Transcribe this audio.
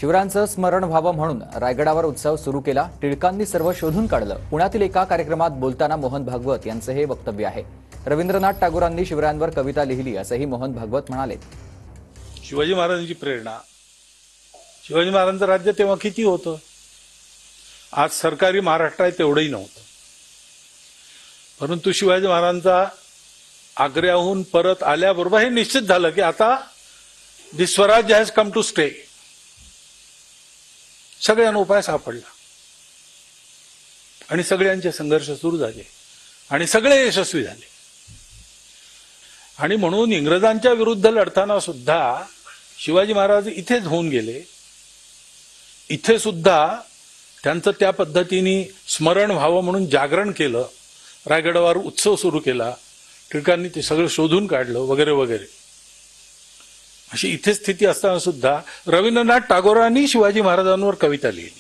शिवरायांचं स्मरण व्हावं म्हणून रायगडावर उत्सव सुरू केला. टिळकांनी सर्व शोधून काढलं. पुण्यातील एका कार्यक्रमात बोलताना मोहन भागवत यांचं हे वक्तव्य आहे. रवींद्रनाथ टागोरांनी शिवरायांवर कविता लिहिली असंही मोहन भागवत म्हणाले. शिवाजी महाराजांची प्रेरणा, शिवाजी महाराजांचं राज्य तेव्हा किती होतं? आज सरकारी महाराष्ट्र आहे तेवढंही नव्हतं. परंतु शिवाजी महाराजांचा आग्र्याहून परत आल्याबरोबर हे निश्चित झालं की आता दिस स्वराज्य हॅज कम टू स्टे. सगळ्यांना उपाय सापडला आणि सगळ्यांचे संघर्ष सुरू झाले आणि सगळे यशस्वी झाले. आणि म्हणून इंग्रजांच्या विरुद्ध लढताना सुद्धा शिवाजी महाराज इथेच होऊन गेले. इथे सुद्धा त्यांचं त्या पद्धतीने स्मरण व्हावं म्हणून जागरण केलं. रायगडावर उत्सव सुरू केला. टिळकांनी ते सगळं शोधून काढलं वगैरे वगैरे. अशी इथे स्थिती असताना सुद्धा रवींद्रनाथ टागोरांनी शिवाजी महाराजांवर कविता लिहिली.